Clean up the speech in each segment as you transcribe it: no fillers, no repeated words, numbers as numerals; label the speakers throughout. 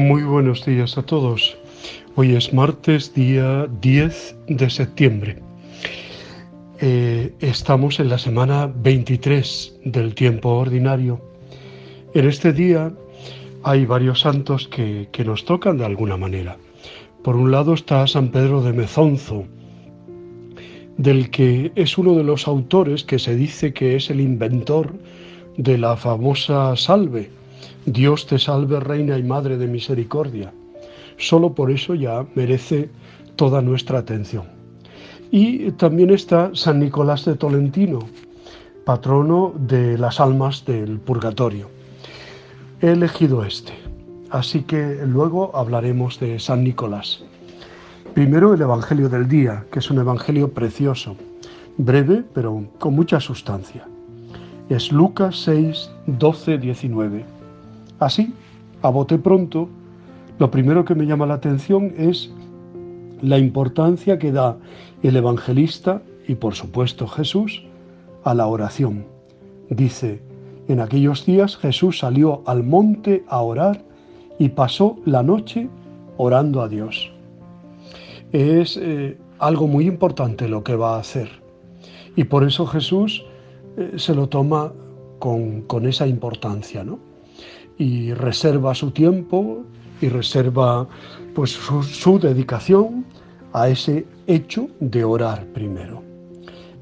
Speaker 1: Muy buenos días a todos. Hoy es martes, día 10 de septiembre. Estamos en la semana 23 del tiempo ordinario. En este día hay varios santos que nos tocan de alguna manera. Por un lado está San Pedro de Mezonzo, del que es uno de los autores que se dice que es el inventor de la famosa salve: Dios te salve, Reina y Madre de Misericordia. Solo por eso ya merece toda nuestra atención. Y también está San Nicolás de Tolentino, patrono de las almas del purgatorio. He elegido este, así que luego hablaremos de San Nicolás. Primero el Evangelio del día, que es un evangelio precioso, breve pero con mucha sustancia. Es Lucas 6, 12, 19. Así, a bote pronto, lo primero que me llama la atención es la importancia que da el evangelista y por supuesto Jesús a la oración. Dice: en aquellos días Jesús salió al monte a orar y pasó la noche orando a Dios. Es algo muy importante lo que va a hacer, y por eso Jesús se lo toma con esa importancia, ¿no? Y reserva su tiempo y reserva pues su dedicación a ese hecho de orar primero.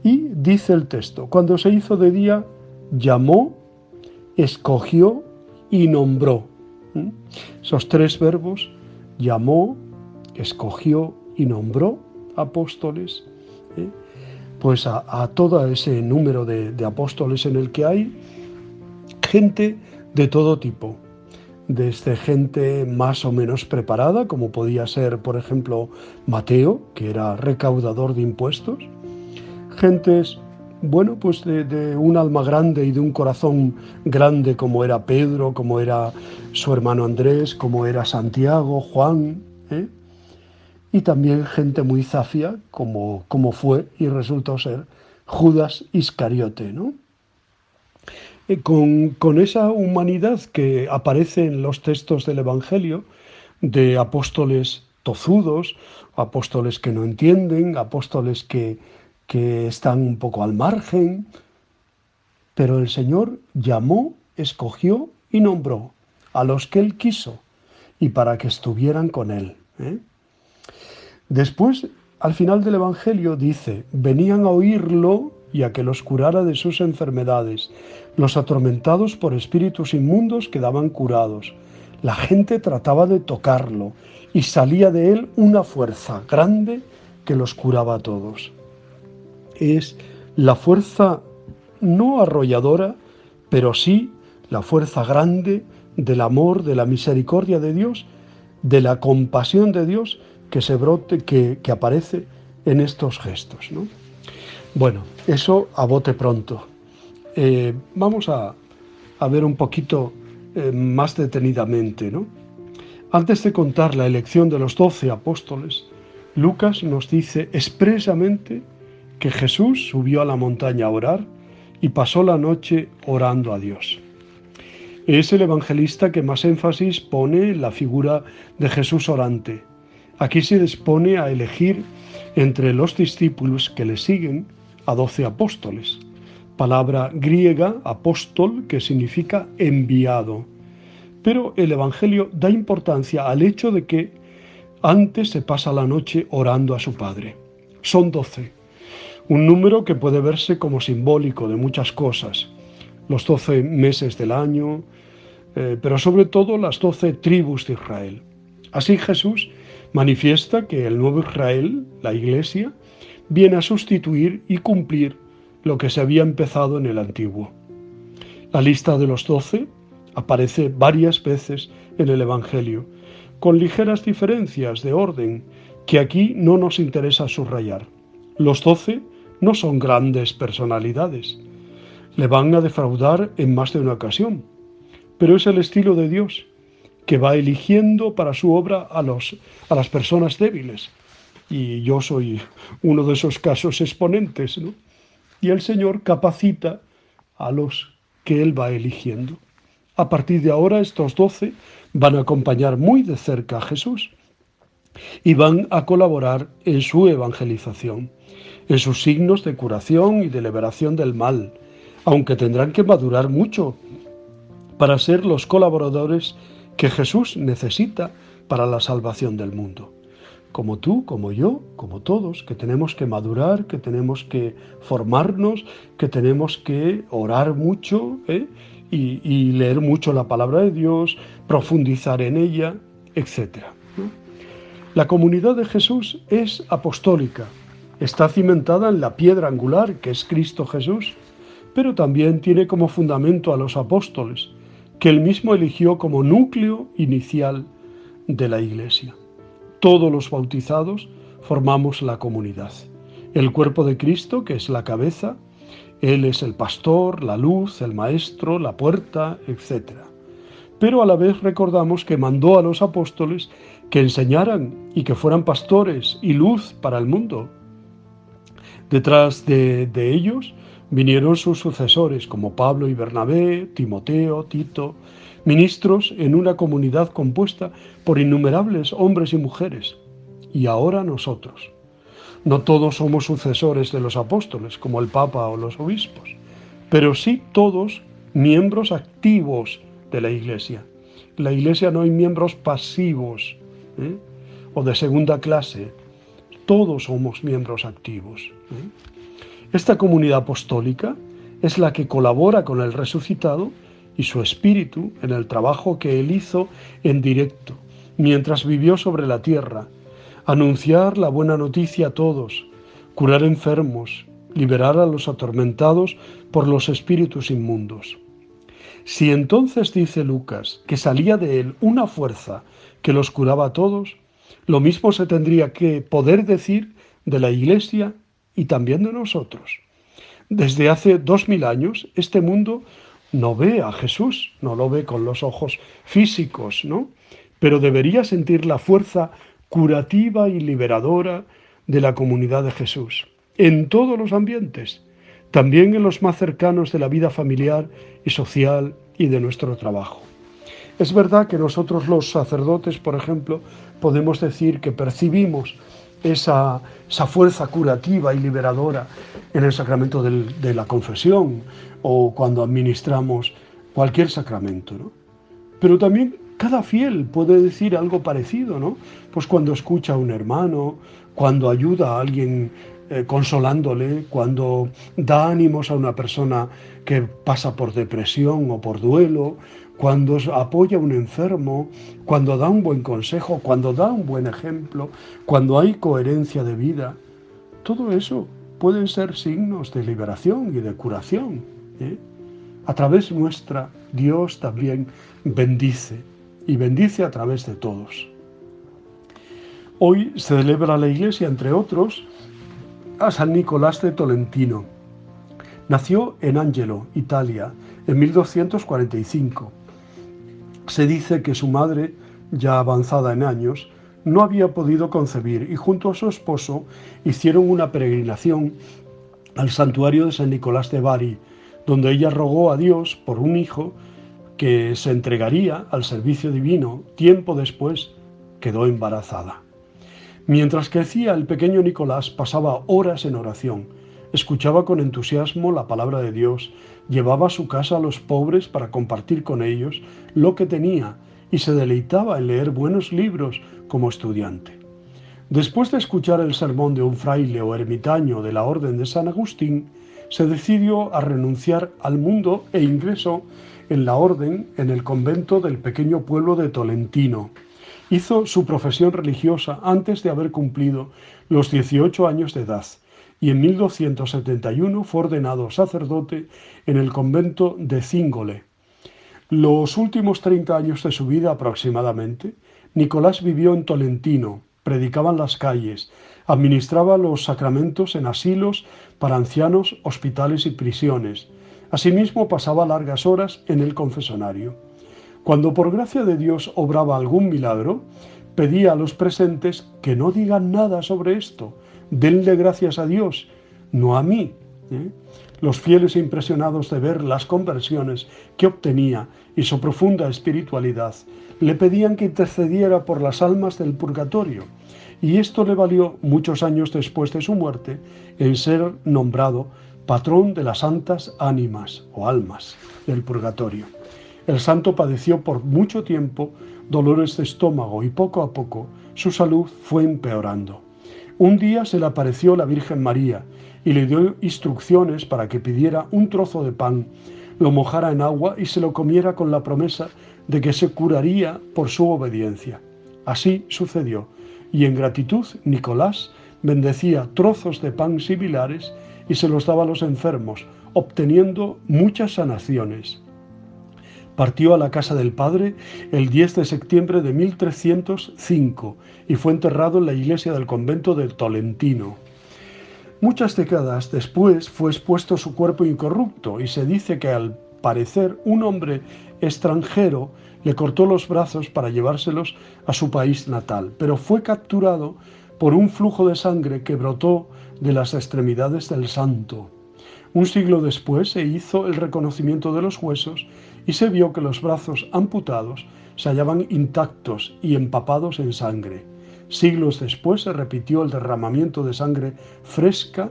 Speaker 1: Y dice el texto: cuando se hizo de día, llamó, escogió y nombró. Esos tres verbos: llamó, escogió y nombró apóstoles, pues a todo ese número de apóstoles en el que hay gente de todo tipo, desde gente más o menos preparada, como podía ser, por ejemplo, Mateo, que era recaudador de impuestos, gentes, bueno, pues de un alma grande y de un corazón grande, como era Pedro, como era su hermano Andrés, como era Santiago, Juan, y también gente muy zafia, como fue y resultó ser Judas Iscariote, ¿no? Con esa humanidad que aparece en los textos del Evangelio, de apóstoles tozudos, apóstoles que no entienden, apóstoles que están un poco al margen, pero el Señor llamó, escogió y nombró a los que Él quiso y para que estuvieran con Él. Después, al final del Evangelio dice: venían a oírlo y a que los curara de sus enfermedades. Los atormentados por espíritus inmundos quedaban curados. La gente trataba de tocarlo y salía de él una fuerza grande que los curaba a todos. Es la fuerza no arrolladora, pero sí la fuerza grande del amor, de la misericordia de Dios, de la compasión de Dios que aparece en estos gestos, ¿no? Bueno, eso a bote pronto. Vamos a ver un poquito más detenidamente, ¿no? Antes de contar la elección de los 12 apóstoles, Lucas nos dice expresamente que Jesús subió a la montaña a orar y pasó la noche orando a Dios. Es el evangelista que más énfasis pone en la figura de Jesús orante. Aquí se dispone a elegir entre los discípulos que le siguen a 12 apóstoles. Palabra griega, apóstol, que significa enviado. Pero el Evangelio da importancia al hecho de que antes se pasa la noche orando a su Padre. Son 12, un número que puede verse como simbólico de muchas cosas. Los 12 meses del año, pero sobre todo las 12 tribus de Israel. Así Jesús manifiesta que el nuevo Israel, la Iglesia, viene a sustituir y cumplir lo que se había empezado en el antiguo. La lista de los 12 aparece varias veces en el Evangelio, con ligeras diferencias de orden que aquí no nos interesa subrayar. Los 12 no son grandes personalidades, le van a defraudar en más de una ocasión, pero es el estilo de Dios, que va eligiendo para su obra a las personas débiles. Y yo soy uno de esos casos exponentes, ¿no? Y el Señor capacita a los que Él va eligiendo. A partir de ahora, estos 12 van a acompañar muy de cerca a Jesús y van a colaborar en su evangelización, en sus signos de curación y de liberación del mal, aunque tendrán que madurar mucho para ser los colaboradores que Jesús necesita para la salvación del mundo. Como tú, como yo, como todos, que tenemos que madurar, que tenemos que formarnos, que tenemos que orar mucho, y leer mucho la palabra de Dios, profundizar en ella, etc. La comunidad de Jesús es apostólica, está cimentada en la piedra angular, que es Cristo Jesús, pero también tiene como fundamento a los apóstoles, que él mismo eligió como núcleo inicial de la Iglesia. Todos los bautizados formamos la comunidad. El cuerpo de Cristo, que es la cabeza, Él es el pastor, la luz, el maestro, la puerta, etc. Pero a la vez recordamos que mandó a los apóstoles que enseñaran y que fueran pastores y luz para el mundo. Detrás de ellos vinieron sus sucesores como Pablo y Bernabé, Timoteo, Tito, ministros en una comunidad compuesta por innumerables hombres y mujeres. Y ahora nosotros. No todos somos sucesores de los apóstoles, como el Papa o los obispos, pero sí todos miembros activos de la Iglesia. En la Iglesia no hay miembros pasivos, o de segunda clase. Todos somos miembros activos. Esta comunidad apostólica es la que colabora con el resucitado y su espíritu en el trabajo que él hizo en directo, mientras vivió sobre la tierra: anunciar la buena noticia a todos, curar enfermos, liberar a los atormentados por los espíritus inmundos. Si entonces dice Lucas que salía de él una fuerza que los curaba a todos, lo mismo se tendría que poder decir de la Iglesia y también de nosotros. Desde hace 2000 años, este mundo no ve a Jesús, no lo ve con los ojos físicos, ¿no? Pero debería sentir la fuerza curativa y liberadora de la comunidad de Jesús, en todos los ambientes, también en los más cercanos de la vida familiar y social y de nuestro trabajo. Es verdad que nosotros los sacerdotes, por ejemplo, podemos decir que percibimos esa fuerza curativa y liberadora en el sacramento de la confesión o cuando administramos cualquier sacramento, ¿no? Pero también cada fiel puede decir algo parecido, ¿no? Pues cuando escucha a un hermano, cuando ayuda a alguien consolándole, cuando da ánimos a una persona que pasa por depresión o por duelo, cuando apoya a un enfermo, cuando da un buen consejo, cuando da un buen ejemplo, cuando hay coherencia de vida. Todo eso pueden ser signos de liberación y de curación. A través nuestra, Dios también bendice, y bendice a través de todos. Hoy se celebra la Iglesia, entre otros, a San Nicolás de Tolentino. Nació en Angelo, Italia, en 1245. Se dice que su madre, ya avanzada en años, no había podido concebir y junto a su esposo hicieron una peregrinación al santuario de San Nicolás de Bari, donde ella rogó a Dios por un hijo que se entregaría al servicio divino. Tiempo después quedó embarazada. Mientras crecía, el pequeño Nicolás pasaba horas en oración, escuchaba con entusiasmo la palabra de Dios, llevaba a su casa a los pobres para compartir con ellos lo que tenía y se deleitaba en leer buenos libros como estudiante. Después de escuchar el sermón de un fraile o ermitaño de la Orden de San Agustín, se decidió a renunciar al mundo e ingresó en la orden en el convento del pequeño pueblo de Tolentino. Hizo su profesión religiosa antes de haber cumplido los 18 años de edad y en 1271 fue ordenado sacerdote en el convento de Cíngole. Los últimos 30 años de su vida aproximadamente, Nicolás vivió en Tolentino, predicaba en las calles, administraba los sacramentos en asilos para ancianos, hospitales y prisiones. Asimismo pasaba largas horas en el confesonario. Cuando por gracia de Dios obraba algún milagro, pedía a los presentes que no digan nada sobre esto, denle gracias a Dios, no a mí. Los fieles impresionados de ver las conversiones que obtenía y su profunda espiritualidad, le pedían que intercediera por las almas del purgatorio, y esto le valió, muchos años después de su muerte, en ser nombrado patrón de las santas ánimas o almas del purgatorio. El santo padeció por mucho tiempo dolores de estómago y poco a poco su salud fue empeorando. Un día se le apareció la Virgen María y le dio instrucciones para que pidiera un trozo de pan, lo mojara en agua y se lo comiera con la promesa de que se curaría por su obediencia. Así sucedió, y en gratitud Nicolás bendecía trozos de pan similares y se los daba a los enfermos, obteniendo muchas sanaciones. Partió a la casa del Padre el 10 de septiembre de 1305 y fue enterrado en la iglesia del convento de Tolentino. Muchas décadas después fue expuesto su cuerpo incorrupto y se dice que al parecer un hombre extranjero le cortó los brazos para llevárselos a su país natal, pero fue capturado por un flujo de sangre que brotó de las extremidades del santo. Un siglo después se hizo el reconocimiento de los huesos y se vio que los brazos amputados se hallaban intactos y empapados en sangre. Siglos después se repitió el derramamiento de sangre fresca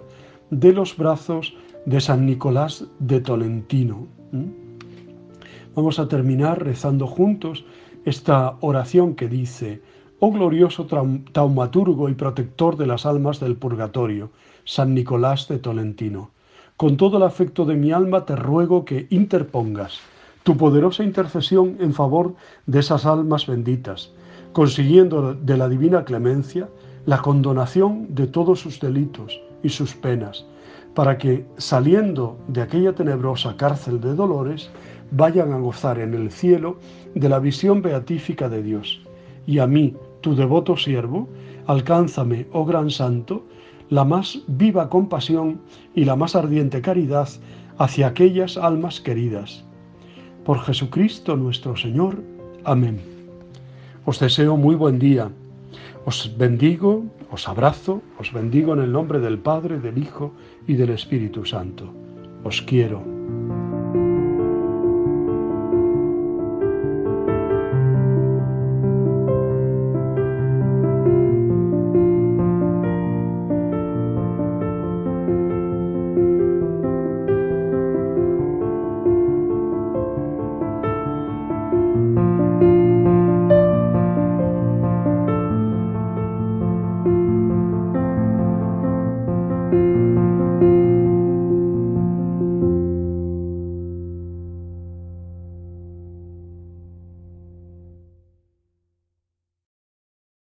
Speaker 1: de los brazos de San Nicolás de Tolentino. Vamos a terminar rezando juntos esta oración que dice: Oh glorioso taumaturgo y protector de las almas del purgatorio, San Nicolás de Tolentino, con todo el afecto de mi alma te ruego que interpongas tu poderosa intercesión en favor de esas almas benditas, consiguiendo de la divina clemencia la condonación de todos sus delitos y sus penas, para que, saliendo de aquella tenebrosa cárcel de dolores, vayan a gozar en el cielo de la visión beatífica de Dios. Y a mí, tu devoto siervo, alcánzame, oh gran santo, la más viva compasión y la más ardiente caridad hacia aquellas almas queridas. Por Jesucristo nuestro Señor. Amén. Os deseo muy buen día. Os bendigo, os abrazo, os bendigo en el nombre del Padre, del Hijo y del Espíritu Santo. Os quiero.